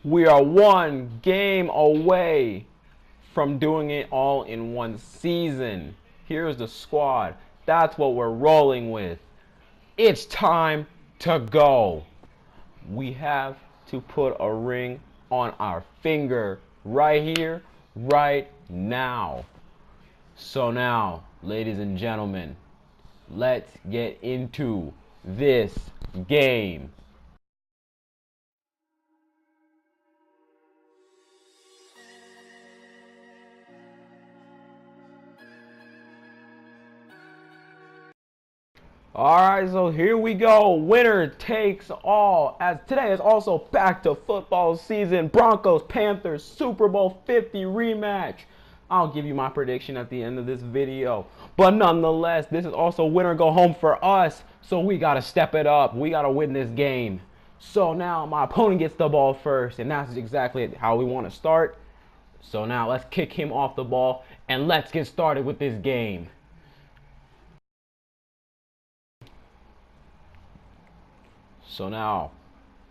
We are one game away from doing it all in one season. Here's the squad. That's what we're rolling with. It's time to go. We have to put a ring on our finger right here, right now. So now, ladies and gentlemen, let's get into this game. Alright, so here we go. Winner takes all. As today is also back to football season. Broncos, Panthers, Super Bowl 50 rematch. I'll give you my prediction at the end of this video. But nonetheless, this is also winner go home for us. So we got to step it up. We got to win this game. So now my opponent gets the ball first. And that's exactly how we want to start. So now let's kick him off the ball. And let's get started with this game. So now,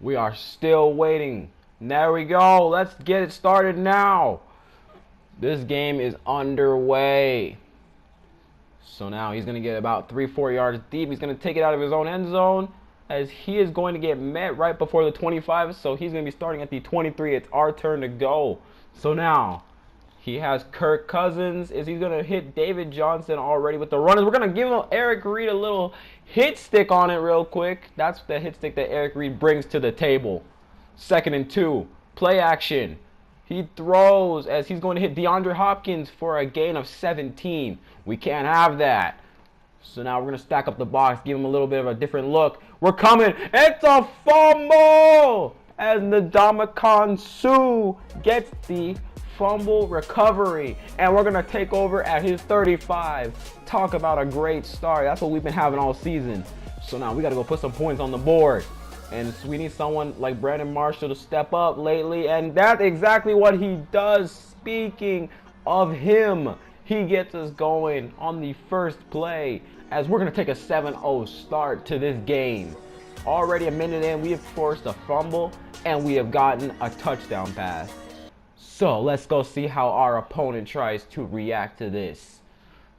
we are still waiting. There we go. Let's get it started now. This game is underway. So now he's going to get about 3-4 yards deep. He's going to take it out of his own end zone as he is going to get met right before the 25. So he's going to be starting at the 23. It's our turn to go. So now, he has Kirk Cousins. He's going to hit David Johnson already with the runners. We're going to give Eric Reed a little hit stick on it real quick. That's the hit stick that Eric Reed brings to the table. 2nd and 2. Play action. He throws as he's going to hit DeAndre Hopkins for a gain of 17. We can't have that. So now we're going to stack up the box, give him a little bit of a different look. We're coming. It's a fumble as Ndamukong Suh gets the fumble recovery, and we're gonna take over at his 35. Talk about a great start. That's what we've been having all season. So now we gotta go put some points on the board, and we need someone like Brandon Marshall to step up lately, and that's exactly what he does. Speaking of him, he gets us going on the first play as we're gonna take a 7-0 start to this game. Already a minute in, we have forced a fumble and we have gotten a touchdown pass. So let's go see how our opponent tries to react to this.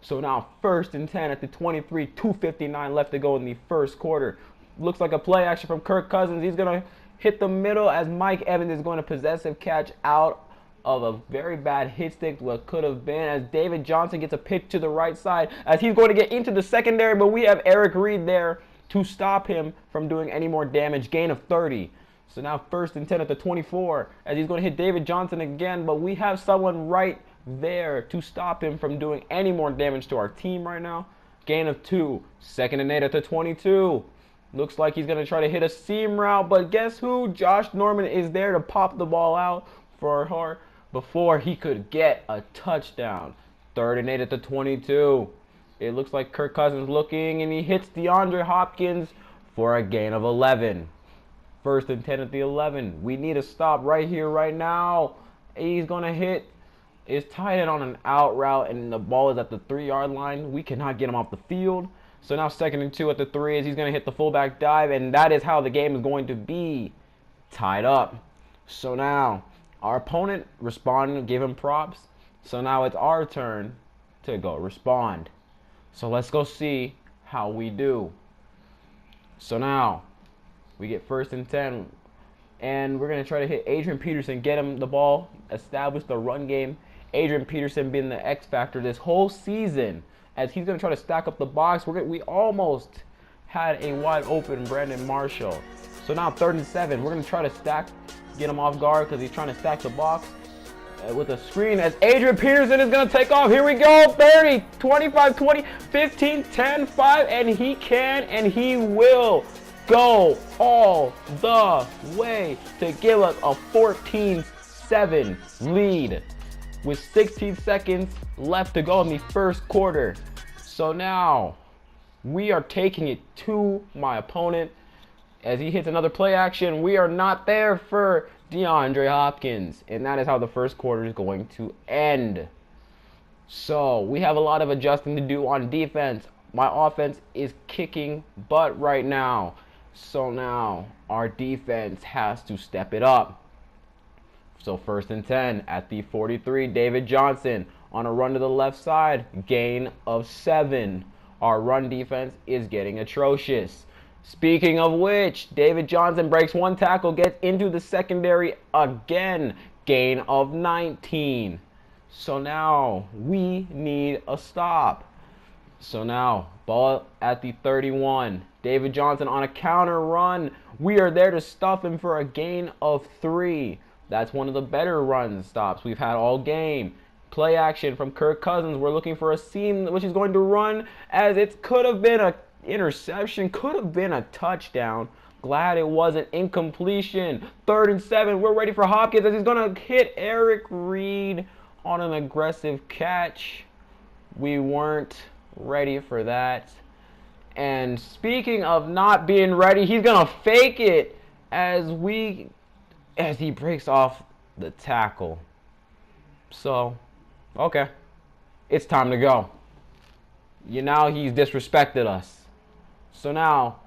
So now 1st and 10 at the 23, 2:59 left to go in the first quarter. Looks like a play action from Kirk Cousins. He's going to hit the middle as Mike Evans is going to possessive catch out of a very bad hit stick, what could have been, as David Johnson gets a pick to the right side as he's going to get into the secondary, but we have Eric Reed there to stop him from doing any more damage. Gain of 30. So now 1st and 10 at the 24 as he's going to hit David Johnson again, but we have someone right there to stop him from doing any more damage to our team right now. Gain of 2. 2nd and 8 at the 22. Looks like he's going to try to hit a seam route, but guess who? Josh Norman is there to pop the ball out for her before he could get a touchdown. 3rd and 8 at the 22. It looks like Kirk Cousins looking, and he hits DeAndre Hopkins for a gain of 11. 1st and 10 at the 11. We need a stop right here, right now. He's going to hit his tight end on an out route, and the ball is at the 3-yard line. We cannot get him off the field. So now 2nd and 2 at the 3 as he's going to hit the fullback dive, and that is how the game is going to be tied up. So now our opponent responded, give him props. So now it's our turn to go respond. So let's go see how we do. So now we get 1st and 10, and we're going to try to hit Adrian Peterson, get him the ball, establish the run game. Adrian Peterson being the X factor this whole season as he's going to try to stack up the box. We almost had a wide open Brandon Marshall. So now 3rd and 7, we're going to try to get him off guard because he's trying to stack the box with a screen as Adrian Peterson is going to take off. Here we go. 30, 25, 20, 15, 10, 5, and he can and he will go all the way to give us a 14-7 lead with 16 seconds left to go in the first quarter. So now we are taking it to my opponent as he hits another play action. We are not there for DeAndre Hopkins, and that is how the first quarter is going to end. So we have a lot of adjusting to do on defense. My offense is kicking butt right now. So now our defense has to step it up. So 1st and 10 at the 43. David Johnson on a run to the left side. Gain of 7. Our run defense is getting atrocious. Speaking of which, David Johnson breaks one tackle, gets into the secondary again. Gain of 19. So now we need a stop. So now, ball at the 31. David Johnson on a counter run. We are there to stuff him for a gain of 3. That's one of the better run stops we've had all game. Play action from Kirk Cousins. We're looking for a seam which is going to run, as it could have been an interception, could have been a touchdown. Glad it wasn't. Incompletion. 3rd and 7. We're ready for Hopkins as he's going to hit Eric Reed on an aggressive catch. We weren't ready for that. And speaking of not being ready, he's going to fake it as he breaks off the tackle. So, okay. It's time to go. Now he's disrespected us. So now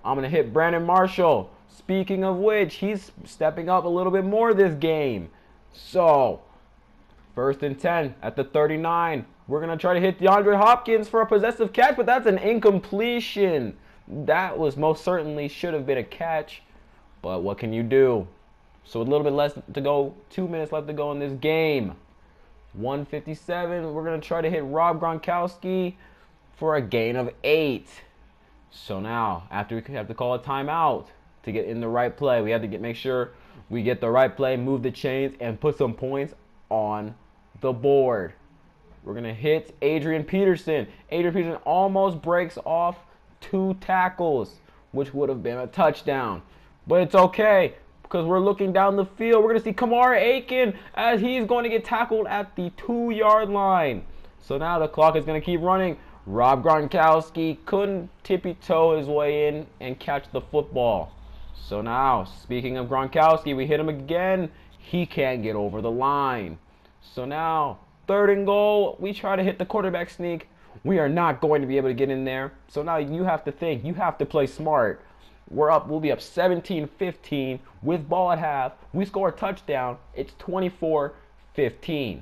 I'm going to hit Brandon Marshall. Speaking of which, he's stepping up a little bit more this game. So, 1st and 10 at the 39. We're going to try to hit DeAndre Hopkins for a possessive catch, but that's an incompletion. That was most certainly should have been a catch, but what can you do? So a little bit less to go, 2 minutes left to go in this game. 1:57, we're going to try to hit Rob Gronkowski for a gain of 8. So now, after we have to call a timeout to get in the right play, we have to make sure we get the right play, move the chains, and put some points on the board. We're going to hit Adrian Peterson. Adrian Peterson almost breaks off 2 tackles, which would have been a touchdown. But it's okay, because we're looking down the field. We're going to see Kamara Aiken as he's going to get tackled at the 2-yard line. So now the clock is going to keep running. Rob Gronkowski couldn't tippy-toe his way in and catch the football. So now, speaking of Gronkowski, we hit him again. He can't get over the line. So now, 3rd and goal, we try to hit the quarterback sneak. We are not going to be able to get in there. So now you have to think. You have to play smart. We'll be up 17-15 with ball at half. We score a touchdown. It's 24-15.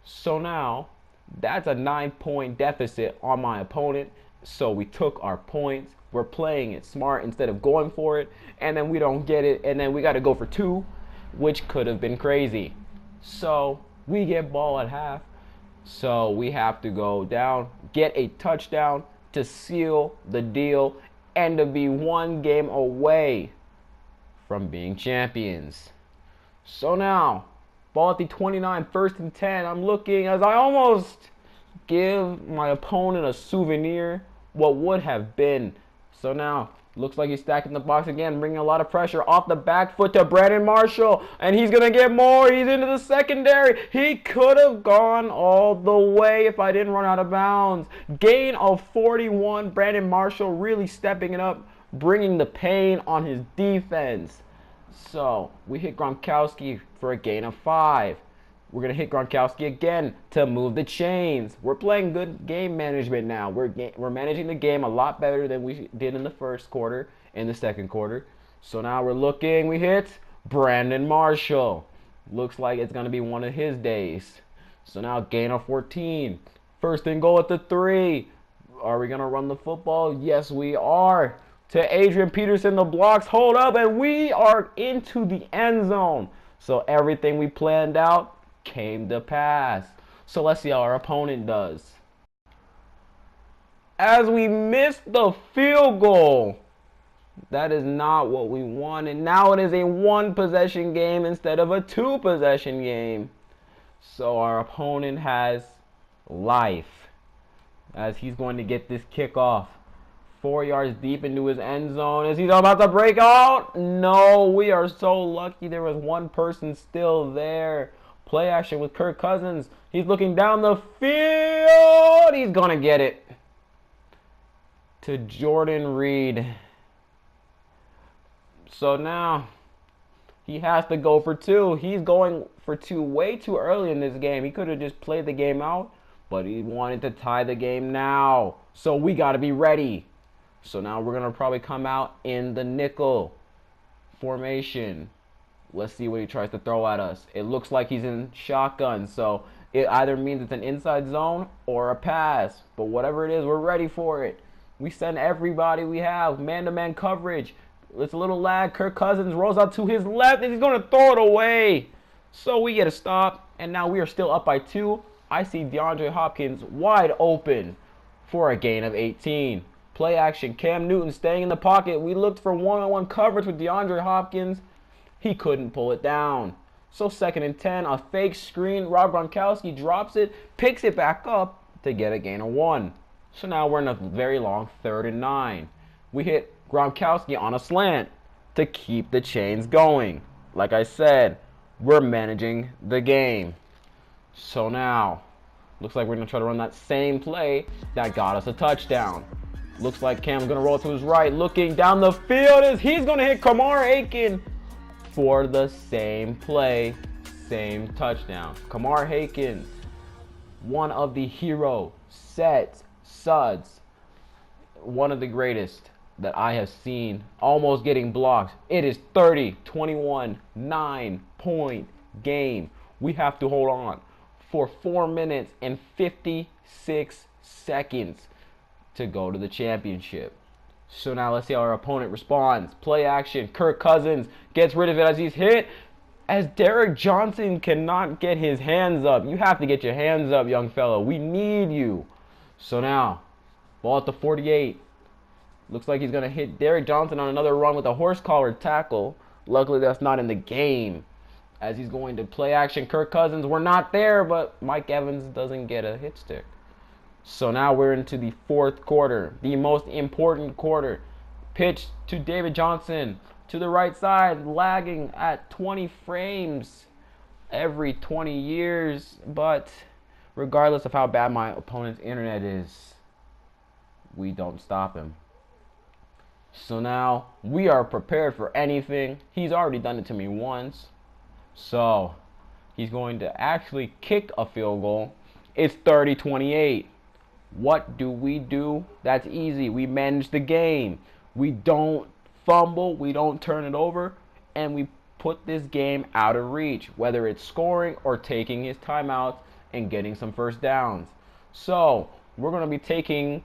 So now, that's a 9-point deficit on my opponent. So we took our points. We're playing it smart instead of going for it. And then we don't get it. And then we got to go for 2, which could have been crazy. So we get ball at half. So we have to go down, get a touchdown to seal the deal, and to be 1 game away from being champions. So now, ball at the 29, 1st and 10. I'm looking as I almost give my opponent a souvenir, what would have been. So now, looks like he's stacking the box again, bringing a lot of pressure off the back foot to Brandon Marshall. And he's going to get more. He's into the secondary. He could have gone all the way if I didn't run out of bounds. Gain of 41. Brandon Marshall really stepping it up, bringing the pain on his defense. So we hit Gronkowski for a gain of 5. We're going to hit Gronkowski again to move the chains. We're playing good game management now. We're managing the game a lot better than we did in the first quarter, in the second quarter. So now we're looking. We hit Brandon Marshall. Looks like it's going to be one of his days. So now gain of 14. 1st and goal at the 3. Are we going to run the football? Yes, we are. To Adrian Peterson, the blocks hold up, and we are into the end zone. So everything we planned out came to pass. So let's see how our opponent does. As we missed the field goal, that is not what we wanted. Now it is a 1-possession game instead of a 2-possession game. So our opponent has life, as he's going to get this kickoff 4 yards deep into his end zone. Is he about to break out? No, we are so lucky there was one person still there. Play action with Kirk Cousins. He's looking down the field. He's going to get it to Jordan Reed. So now he has to go for 2. He's going for 2 way too early in this game. He could have just played the game out, but he wanted to tie the game now. So we got to be ready. So now we're going to probably come out in the nickel formation. Let's see what he tries to throw at us. It looks like he's in shotgun, so it either means it's an inside zone or a pass. But whatever it is, we're ready for it. We send everybody we have. Man-to-man coverage. It's a little lag. Kirk Cousins rolls out to his left, and he's going to throw it away. So we get a stop, and now we are still up by 2. I see DeAndre Hopkins wide open for a gain of 18. Play action. Cam Newton staying in the pocket. We looked for one-on-one coverage with DeAndre Hopkins. He couldn't pull it down. So 2nd and 10, a fake screen. Rob Gronkowski drops it, picks it back up to get a gain of 1. So now we're in a very long 3rd and 9. We hit Gronkowski on a slant to keep the chains going. Like I said, we're managing the game. So now, looks like we're going to try to run that same play that got us a touchdown. Looks like Cam's going to roll to his right, looking down the field as he's going to hit Kamar Aiken for the same play, same touchdown. Kamar Aiken, one of the hero set suds, one of the greatest that I have seen, almost getting blocked. It is 30-21, 9-point game. We have to hold on for 4 minutes and 56 seconds to go to the championship. So now let's see how our opponent responds. Play action. Kirk Cousins gets rid of it as he's hit. As Derek Johnson cannot get his hands up. You have to get your hands up, young fella. We need you. So now, ball at the 48. Looks like he's going to hit Derek Johnson on another run with a horse collar tackle. Luckily, that's not in the game. As he's going to play action. Kirk Cousins, we're not there, but Mike Evans doesn't get a hit stick. So now we're into the 4th quarter, the most important quarter. Pitch to David Johnson to the right side, lagging at 20 frames every 20 years. But regardless of how bad my opponent's internet is, we don't stop him. So now we are prepared for anything. He's already done it to me once. So he's going to actually kick a field goal. It's 30-28. What do? That's easy. We manage the game. We don't fumble. We don't turn it over. And we put this game out of reach, whether it's scoring or taking his timeouts and getting some first downs. So we're going to be taking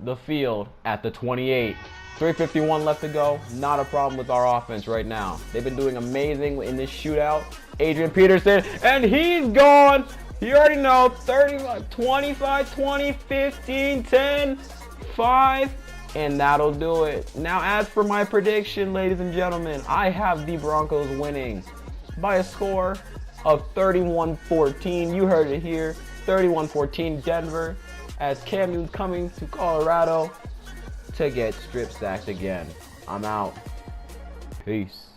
the field at the 28. 3:51 left to go. Not a problem with our offense right now. They've been doing amazing in this shootout. Adrian Peterson, and he's gone. You already know, 30, 25, 20, 15, 10, 5, and that'll do it. Now, as for my prediction, ladies and gentlemen, I have the Broncos winning by a score of 31-14. You heard it here, 31-14 Denver, as Cam Newton's coming to Colorado to get strip sacked again. I'm out. Peace.